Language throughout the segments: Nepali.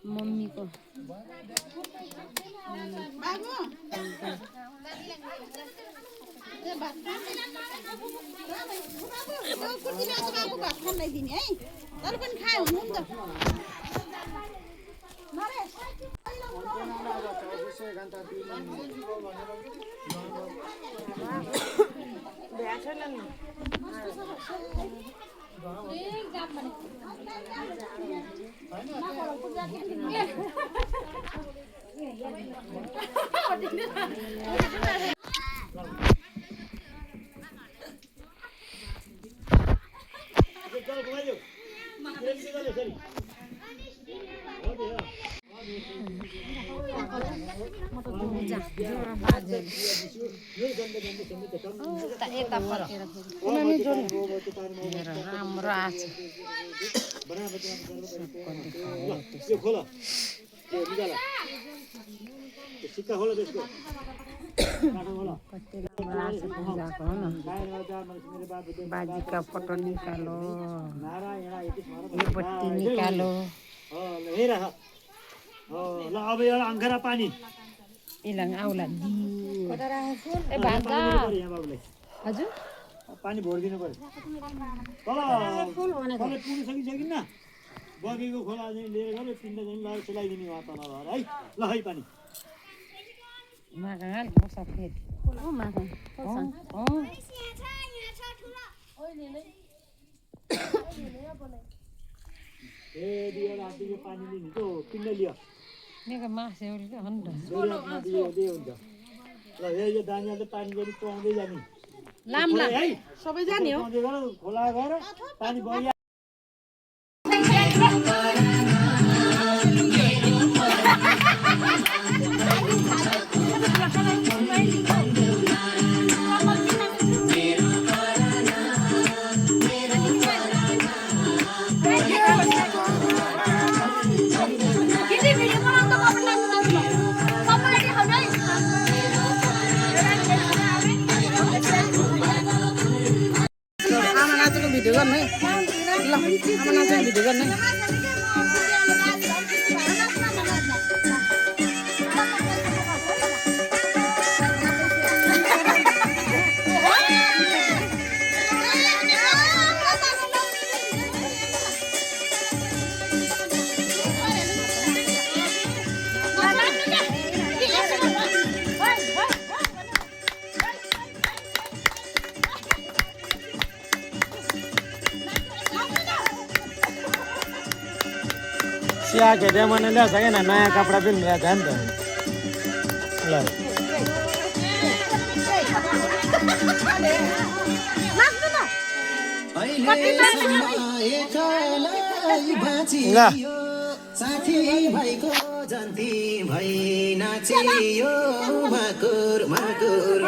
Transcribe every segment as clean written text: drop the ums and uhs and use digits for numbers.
मम्मीको राम्रो आछ बाजी का फोटो निकालो ये बत्ती निकालो ल अब एउटा अंगारा पानी इलाङ आउला दी ए भान्जा हजुर पानी भर्दिनु पर्यो तल पुग्न सकिसकिन्न बगेको खोला चाहिँ लिएर गएर पिण्ड चाहिँ लगेर चलाइदिने उहाँ तल है ल है पानी मागाल सफेद ओ मागा ए दिएर आदिको पानी लिनु त्यो पिण्ड लियो मेगा मासे हो के हन्द जरुरतमा दियो दे हुन्छ ल यो दानीले पानी गरी पाउँदै जाने लामला है सबै जाने हो खोला गएर पानी बगिया भिडियो गर्नु है ल आमा नाचेको भिडियो गर्नु है सिया के दे मैंने ले सके ना नया कपड़ा पहन रहा था तो साथी भाइको जन्ती भई नाचियो माकुर माकुर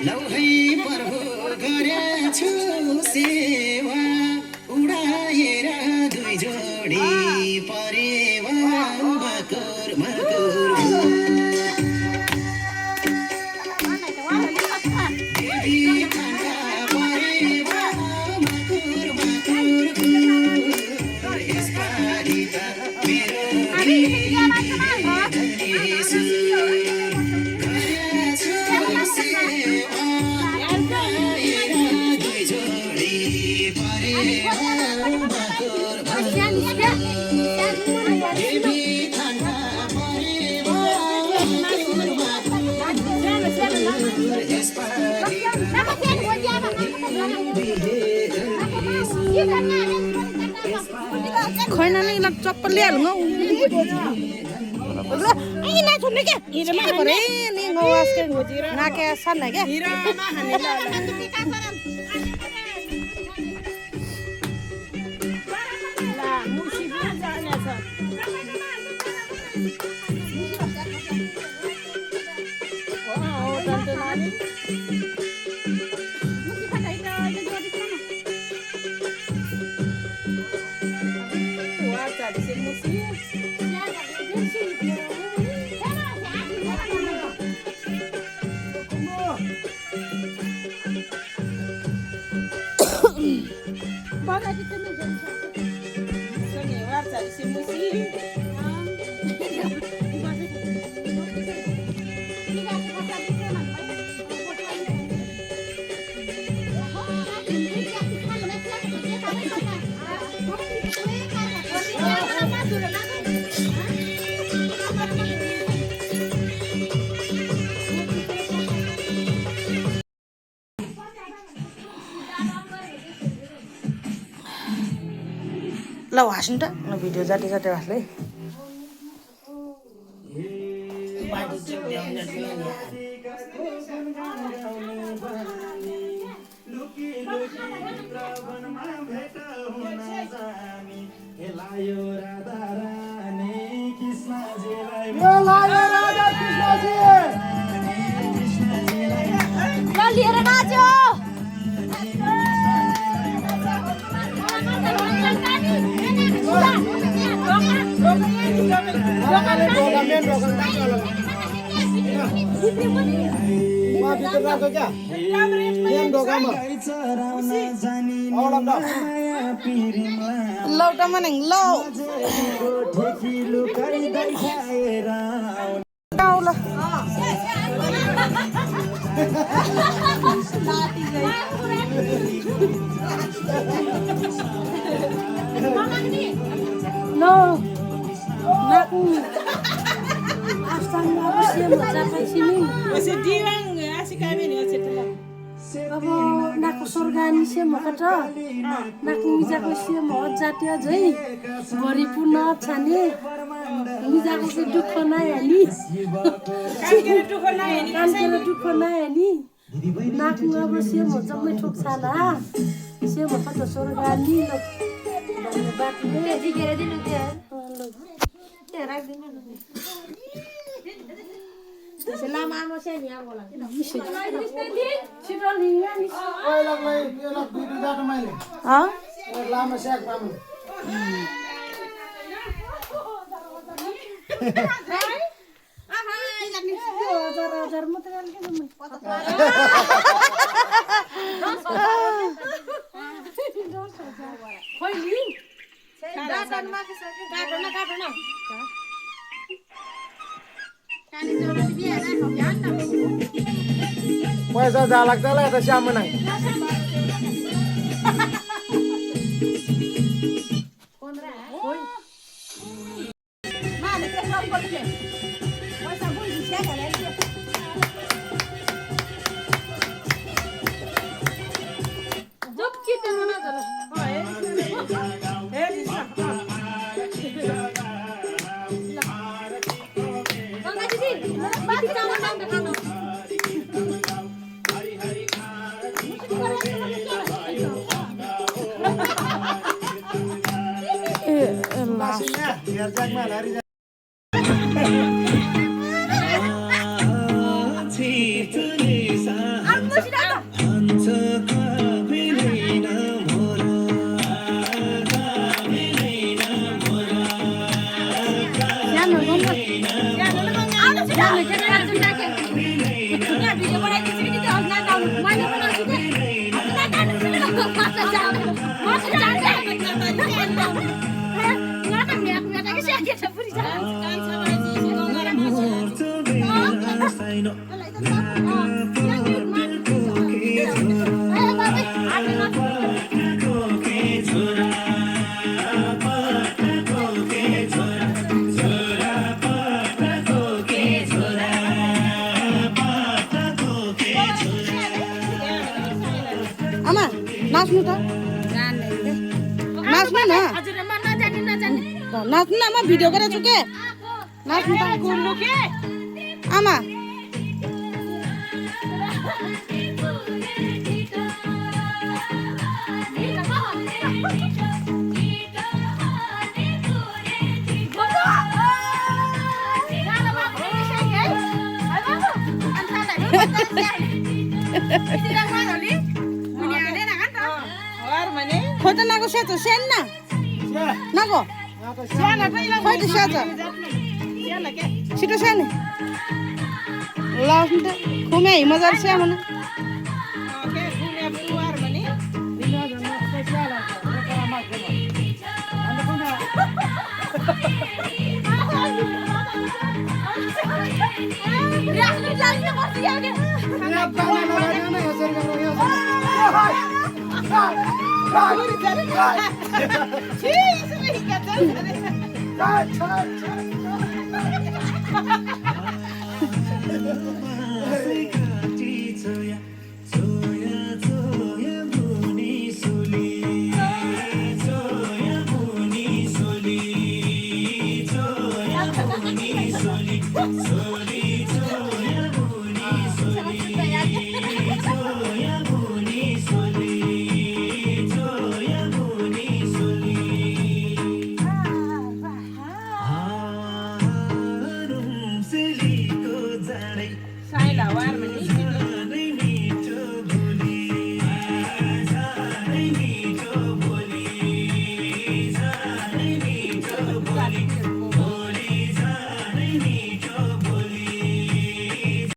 लौ है प्रभु गरेछु सेवा उडाएर दुई जोडी परेवा मकुर मकुर देवी खाना परेवा मकुर मकुर यसपालि त मेरो धनेसु खैना नि ल चप्पल ल्यालु ल ai na thun ke ira ma pare ni ngawas ke na ke san na ke ira ma hani la la musi ba ja na sa oh tante nani musi patai ta jodi sana wa ta se musi Bora de também, gente. Sonhei, olha, sabe, se mocinho. ल हाँस्नु त भिडियो जाँदै जाँदै हाँस्दै लिएर नाच्यो लौटा मनेङ लौ ल No. Naku. Asal aku sih mencapai sini. Masih dirang asik kami ni asik tu. Kalau naku surga ni sih mau kata. Naku mijaku sih mau jati aja. Beri pun cani. Mijaku sih dukha na yani. Kan kira dukha na yani. Kan kira dukha na yani. Naku apa sih mau jamai thuk salah. Sih mau kata surga ni lo. धन्यवाद ले दिखेर दिनु त्यो त्यो राख्दिनु न त्यसै लामा आमा चाहिँ नि आमा लागि छिटो लिया नि ओइ लाग्लै यो लाग भिडियो जाट मैले ह लामा स्याक पाम हजार मात्रै आल्के खोइली काटनमा के सके काटन कानी जोडी बिहा ना ध्यान न पैसा जा लाग्दैला त श्याम नै जब कितने ना चला नासिना हेरजाकमा लारी आमा नाच्नु त नाच्नु न नाच्नु न आमा भिडियो गरेको छु के नाच्नु त आमा खोज्दा नाको सेच सेन न नाको खोइ त सेच छिटो सेन लाउनु त खुमे हिमजार स्या मन साइला वार भने